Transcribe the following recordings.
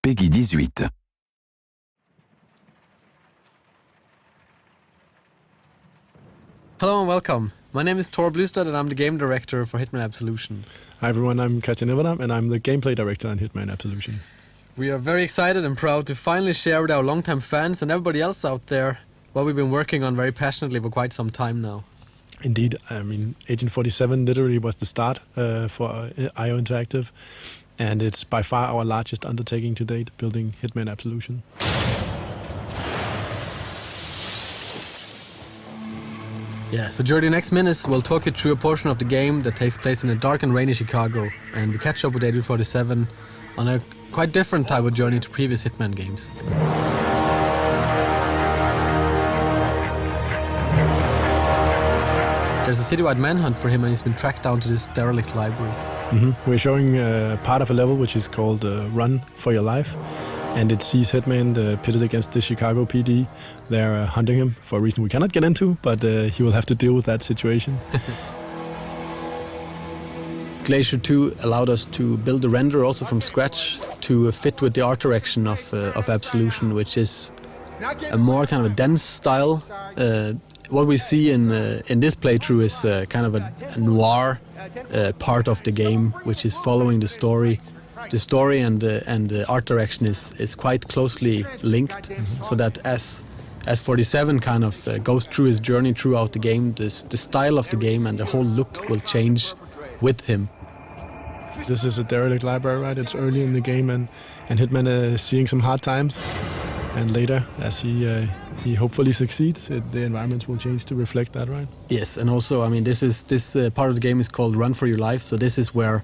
Peggy 18. Hello and welcome. My name is Thor Blustad and I'm the game director for Hitman Absolution. Hi everyone, I'm Katja Nivedam and I'm the gameplay director on Hitman Absolution. We are very excited and proud to finally share with our longtime fans and everybody else out there what we've been working on very passionately for quite some time now. Indeed, I mean, Agent 47 literally was the start for IO Interactive, and it's by far our largest undertaking to date, building Hitman Absolution. Yeah, so during the next minutes we'll talk you through a portion of the game that takes place in a dark and rainy Chicago, and we catch up with Agent 47 on a quite different type of journey to previous Hitman games. There's a citywide manhunt for him and he's been tracked down to this derelict library. We're showing part of a level which is called Run for Your Life, and it sees Hitman pitted against the Chicago PD. They're hunting him for a reason we cannot get into, but he will have to deal with that situation. Glacier 2 allowed us to build a render also from scratch to fit with the art direction of Absolution, which is a more kind of a dense style. What we see in this playthrough is kind of a noir part of the game, which is following the story. The story and the art direction is quite closely linked, so that as 47 kind of goes through his journey throughout the game, the style of the game and the whole look will change with him. This is a derelict library, right? It's early in the game, and Hitman is seeing some hard times. And later, as he hopefully succeeds, the environments will change to reflect that, right? Yes, and also, I mean, this part of the game is called Run for Your Life. So this is where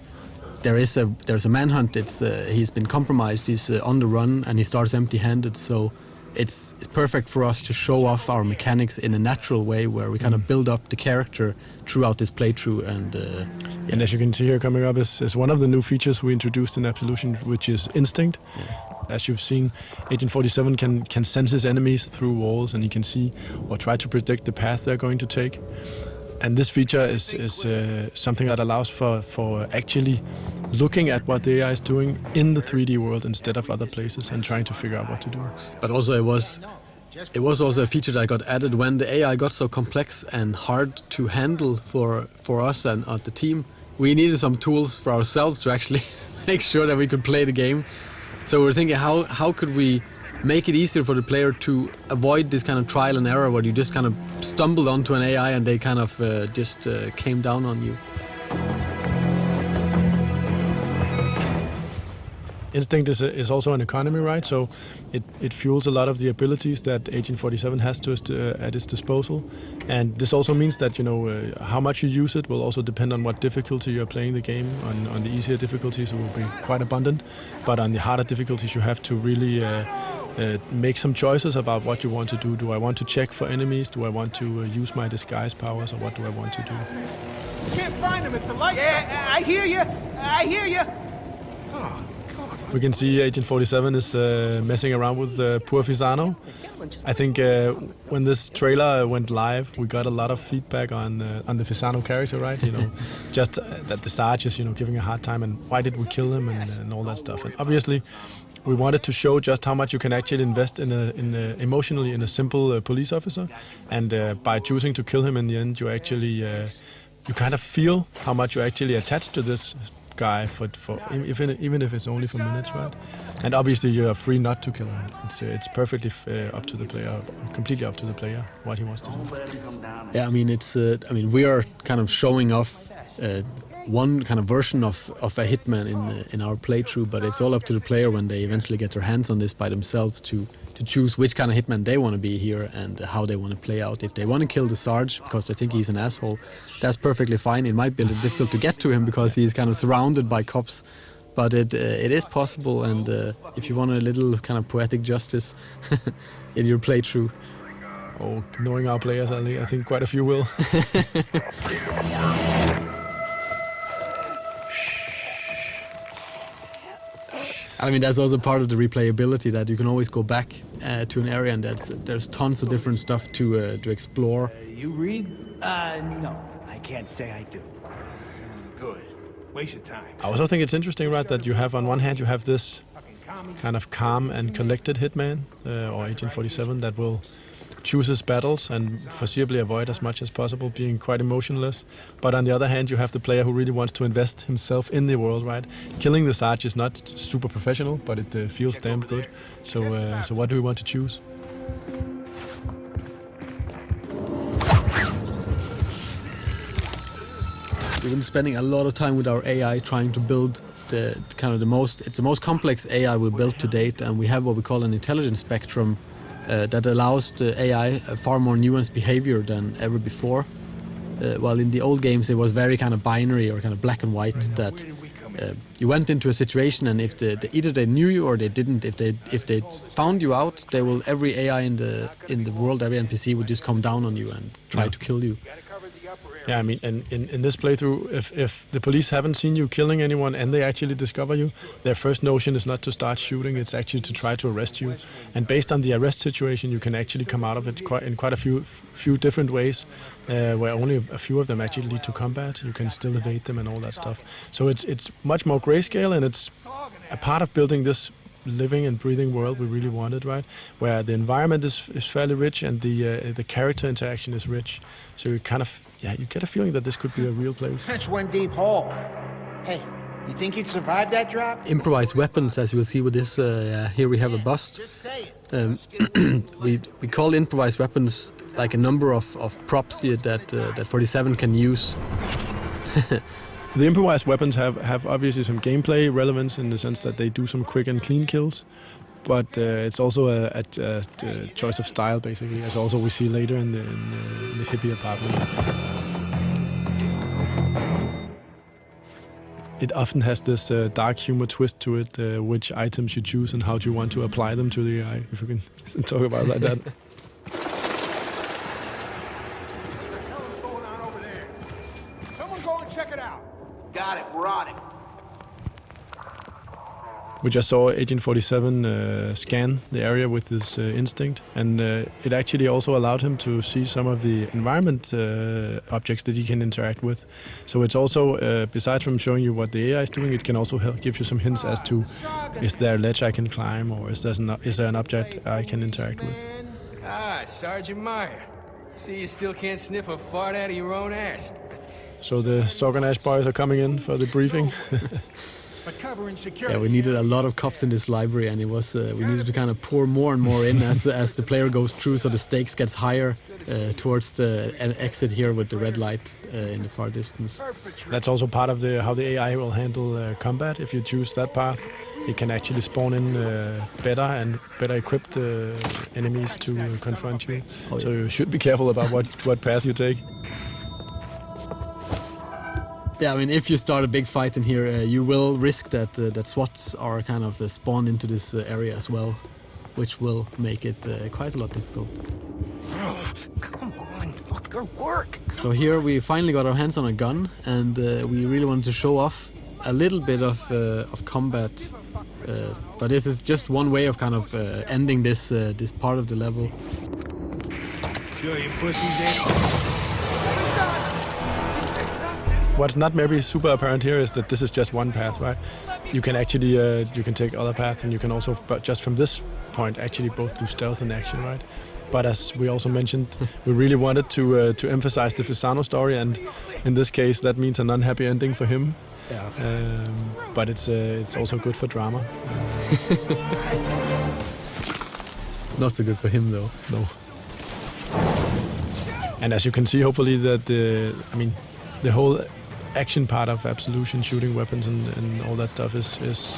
there's a manhunt. He's been compromised. He's on the run, and he starts empty-handed. So it's perfect for us to show off our mechanics in a natural way, where we kind of build up the character throughout this playthrough. And as you can see here, coming up is one of the new features we introduced in Absolution, which is Instinct. Yeah. As you've seen, Agent 47 can sense his enemies through walls, and he can see or try to predict the path they're going to take. And this feature is something that allows for actually looking at what the AI is doing in the 3D world instead of other places and trying to figure out what to do. But also it was also a feature that got added when the AI got so complex and hard to handle for us and the team. We needed some tools for ourselves to actually make sure that we could play the game. So we're thinking, how could we make it easier for the player to avoid this kind of trial and error where you just kind of stumbled onto an AI and they kind of just came down on you. Instinct is also an economy, right? So it fuels a lot of the abilities that Agent 47 has at its disposal. And this also means that, how much you use it will also depend on what difficulty you're playing the game. On the easier difficulties, it will be quite abundant. But on the harder difficulties, you have to really make some choices about what you want to do. Do I want to check for enemies? Do I want to use my disguise powers? Or what do I want to do? Can't find him at the light. Yeah, I hear you. I hear you. Oh. We can see Agent 47 is messing around with poor Fisano. I think when this trailer went live, we got a lot of feedback on the Fisano character, right? Just that the Sarge is, giving a hard time, and why did we kill him, and all that stuff. And obviously, we wanted to show just how much you can actually invest emotionally in a simple police officer, and by choosing to kill him in the end, you actually you kind of feel how much you actually attach to this guy even if it's only for minutes, right? And obviously you are free not to kill him. It's perfectly up to the player, completely up to the player what he wants to do. Yeah, I mean we are kind of showing off one kind of version of a Hitman in our playthrough, but it's all up to the player when they eventually get their hands on this by themselves to choose which kind of Hitman they want to be here and how they want to play out. If they want to kill the Sarge because they think he's an asshole, that's perfectly fine. It might be a little difficult to get to him because he's kind of surrounded by cops, but it is possible. And if you want a little kind of poetic justice in your playthrough. Oh, knowing our players, I think quite a few will. I mean, that's also part of the replayability, that you can always go back to an area and there's tons of different stuff to explore. You read? No, I can't say I do. Good. Waste your time. I also think it's interesting, right, that you have on one hand you have this kind of calm and collected hitman, or Agent 47, that will choose his battles and foreseeably avoid as much as possible, being quite emotionless. But on the other hand, you have the player who really wants to invest himself in the world, right? Killing the Sarge is not super professional, but it feels damn good. So what do we want to choose? We've been spending a lot of time with our AI trying to build the most complex AI we built to date, and we have what we call an intelligence spectrum that allows the AI a far more nuanced behavior than ever before. While in the old games it was very kind of binary or kind of black and white, that you went into a situation and if either they knew you or they didn't. If they found you out, every AI in the world, every NPC would just come down on you and try to kill you. Yeah, I mean, in this playthrough, if the police haven't seen you killing anyone and they actually discover you, their first notion is not to start shooting, it's actually to try to arrest you. And based on the arrest situation, you can actually come out of it in quite a few different ways, where only a few of them actually lead to combat. You can still evade them and all that stuff. So it's much more grayscale, and it's a part of building this living and breathing world we really wanted, right? Where the environment is fairly rich and the character interaction is rich. So you kind of, you get a feeling that this could be a real place. That's one deep hole. Hey, you think you'd survive that drop? Improvised weapons, as you will see with this. Here we have a bust. Just say it. We call improvised weapons like a number of props here that 47 can use. The improvised weapons have obviously some gameplay relevance in the sense that they do some quick and clean kills, but it's also a choice of style, basically, as also we see later in the hippie apartment. It often has this dark humor twist to it, which items you choose and how do you want to apply them to the AI, if we can talk about it like that. Got it, we're on it. We just saw Agent 47 scan the area with his instinct, and it actually also allowed him to see some of the environment objects that he can interact with. So it's also, besides from showing you what the AI is doing, it can also help give you some hints as to, is there a ledge I can climb, or is there an object I can interact with? Ah, Sergeant Meyer. See, you still can't sniff a fart out of your own ass. So the Sorganash boys are coming in for the briefing. Yeah, we needed a lot of cops in this library, and it was we needed to kind of pour more and more in as the player goes through, so the stakes gets higher towards the exit here with the red light in the far distance. That's also part of how the AI will handle combat. If you choose that path, it can actually spawn in better equipped enemies to confront you. So you should be careful about what path you take. Yeah, I mean, if you start a big fight in here, you will risk that SWATs are kind of spawned into this area as well, which will make it quite a lot difficult. Come on, fucker, work. So here we finally got our hands on a gun, and we really wanted to show off a little bit of combat. But this is just one way of kind of ending this part of the level. Sure you pussies ain't. What's not maybe super apparent here is that this is just one path, right? You can actually you can take other paths, and you can also, but just from this point, actually both do stealth and action, right? But as we also mentioned, we really wanted to emphasize the Fisano story, and in this case, that means an unhappy ending for him. Yeah. But it's also good for drama. Not so good for him, though. No. And as you can see, hopefully that the whole action part of Absolution, shooting weapons and all that stuff is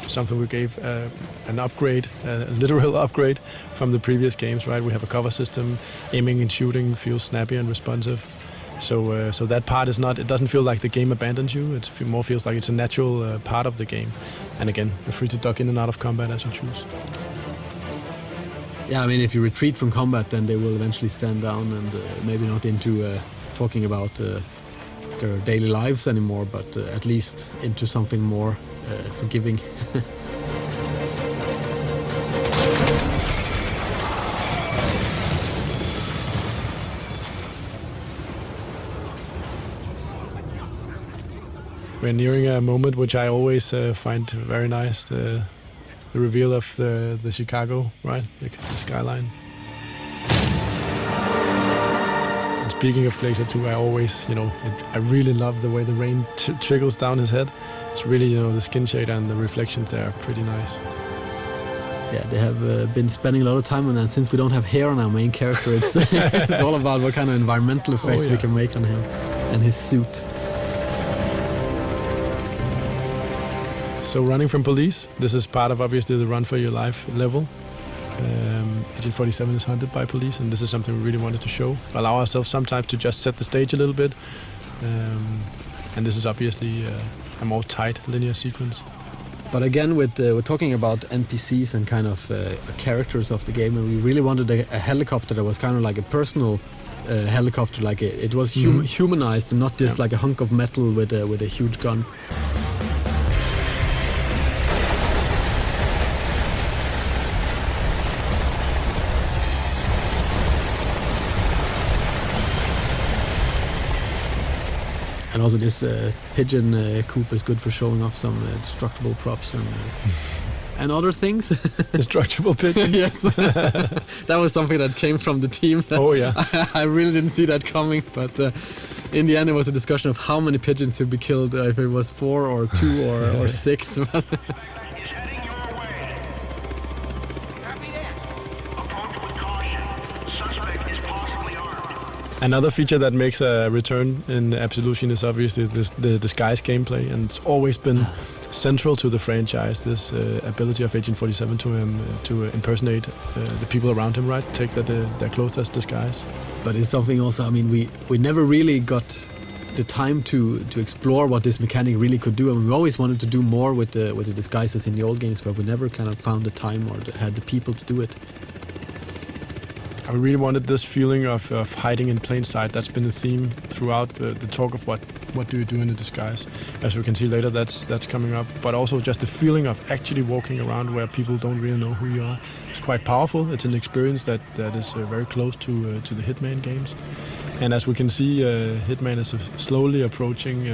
something we gave an upgrade, a literal upgrade from the previous games, right? We have a cover system, aiming and shooting feels snappy and responsive. So that part is not, it doesn't feel like the game abandons you, it more feels like it's a natural part of the game. And again, you're free to duck in and out of combat as you choose. Yeah, I mean, if you retreat from combat, then they will eventually stand down and maybe not into talking about their daily lives anymore, but at least into something more forgiving. We're nearing a moment which I always find very nice. the reveal of the Chicago, right? The skyline. And speaking of Glacier 2, I always, I really love the way the rain trickles down his head. It's really, the skin shade and the reflections there are pretty nice. Yeah, they have been spending a lot of time on that. Since we don't have hair on our main character, it's it's all about what kind of environmental effects we can make on him and his suit. So running from police, this is part of obviously the run for your life level. Agent 47 is hunted by police, and this is something we really wanted to show. Allow ourselves sometimes to just set the stage a little bit. And this is obviously a more tight linear sequence. But again, we're talking about NPCs and kind of characters of the game, and we really wanted a helicopter that was kind of like a personal helicopter, like it was humanized and not just like a hunk of metal with a huge gun. And also this pigeon coop is good for showing off some destructible props and other things. Destructible pigeons? Yes. That was something that came from the team. Oh yeah. I really didn't see that coming, but in the end it was a discussion of how many pigeons would be killed, if it was 4 or 2 or 6. Another feature that makes a return in Absolution is obviously the disguise gameplay, and it's always been central to the franchise, this ability of Agent 47 to impersonate the people around him, right? Take their clothes as disguise. But it's something also, I mean, we never really got the time to explore what this mechanic really could do. I mean, we always wanted to do more with the disguises in the old games, but we never kind of found the time or had the people to do it. I really wanted this feeling of hiding in plain sight. That's been the theme throughout the talk of what do you do in a disguise. As we can see later, that's coming up. But also just the feeling of actually walking around where people don't really know who you are. It's quite powerful. It's an experience that is very close to the Hitman games. And as we can see, Hitman is slowly approaching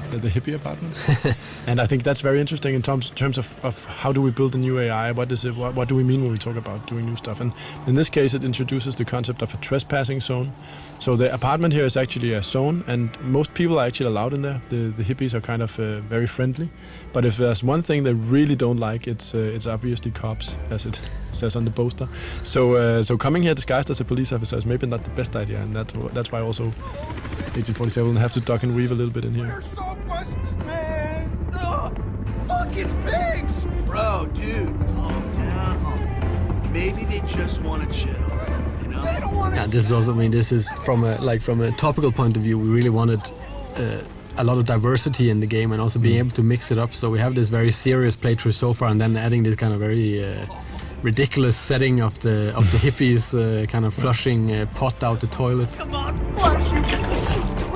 the hippie apartment. And I think that's very interesting in terms of how do we build a new AI, what do we mean when we talk about doing new stuff. And in this case it introduces the concept of a trespassing zone. So the apartment here is actually a zone, and most people are actually allowed in there. The hippies are kind of very friendly, but if there's one thing they really don't like, it's obviously cops, as it says on the poster. So coming here disguised as a police officer is maybe not the best idea, and that's why also Agent 47 will have to duck and weave a little bit in here. They're so busted, man! Ugh, fucking pigs! Bro, dude, calm down. Maybe they just want to chill, you know? They don't want to. And this is also, I mean, this is from a topical point of view. We really wanted a lot of diversity in the game, and also being able to mix it up. So we have this very serious playthrough so far, and then adding this kind of very ridiculous setting of the hippies kind of flushing pot out the toilet. Come on, flush, you piece of shit toilet!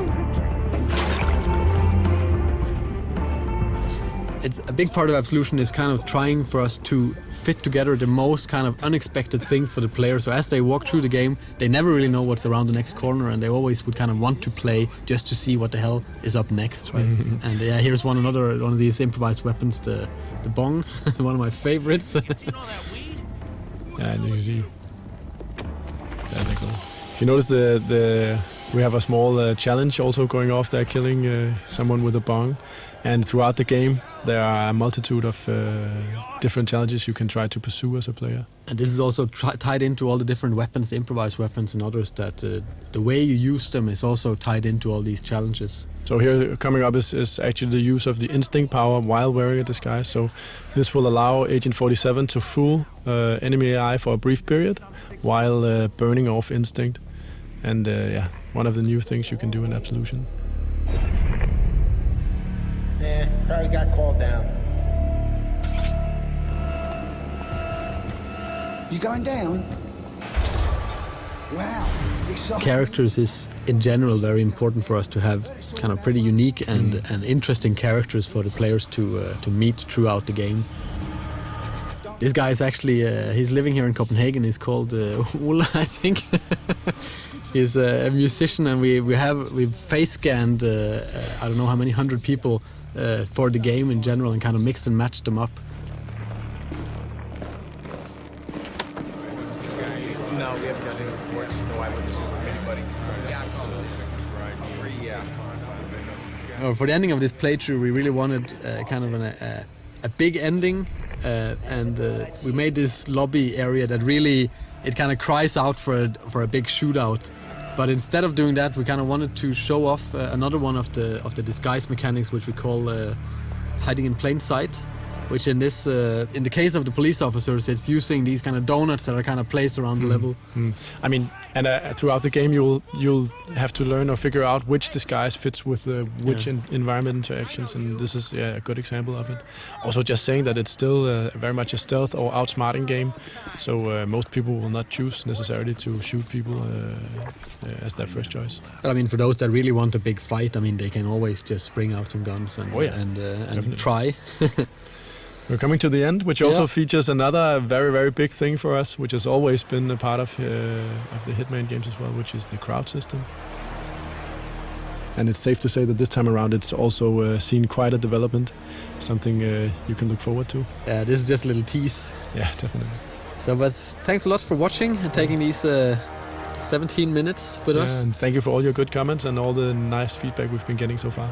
It's a big part of Absolution is kind of trying for us to fit together the most kind of unexpected things for the players. So as they walk through the game, they never really know what's around the next corner, and they always would kind of want to play just to see what the hell is up next, right? And here's one of these improvised weapons, the bong, one of my favorites. Yeah, and you can see. Yeah, cool. You notice we have a small challenge also going off there, killing someone with a bong. And throughout the game, there are a multitude of different challenges you can try to pursue as a player. And this is also tied into all the different weapons, the improvised weapons and others, that the way you use them is also tied into all these challenges. So here coming up is actually the use of the instinct power while wearing a disguise. So this will allow Agent 47 to fool enemy AI for a brief period while burning off instinct. And one of the new things you can do in Absolution. Yeah, probably got called down. You going down? Wow, exciting. Characters is in general very important for us to have kind of pretty unique and interesting characters for the players to meet throughout the game. This guy is actually he's living here in Copenhagen. He's called Ola, I think. He's a musician, and we've face scanned I don't know how many 100 people for the game in general, and kind of mixed and matched them up. No, we haven't got any reports. No eyewitnesses from anybody. For the ending of this playthrough, we really wanted kind of a big ending, and we made this lobby area that really it kind of cries out for a big shootout. But instead of doing that, we kind of wanted to show off another one of the disguise mechanics, which we call hiding in plain sight. Which in this, in the case of the police officers, it's using these kind of donuts that are kind of placed around the level. I mean, and throughout the game, you'll have to learn or figure out which disguise fits with which environment interactions, and this is a good example of it. Also, just saying that it's still very much a stealth or outsmarting game, so most people will not choose necessarily to shoot people as their first choice. But I mean, for those that really want a big fight, I mean, they can always just bring out some guns and and try. We're coming to the end, which also features another very, very big thing for us, which has always been a part of the Hitman games as well, which is the crowd system. And it's safe to say that this time around it's also seen quite a development, something you can look forward to. Yeah, this is just a little tease. Yeah, definitely. So, but thanks a lot for watching and taking these 17 minutes with us. And thank you for all your good comments and all the nice feedback we've been getting so far.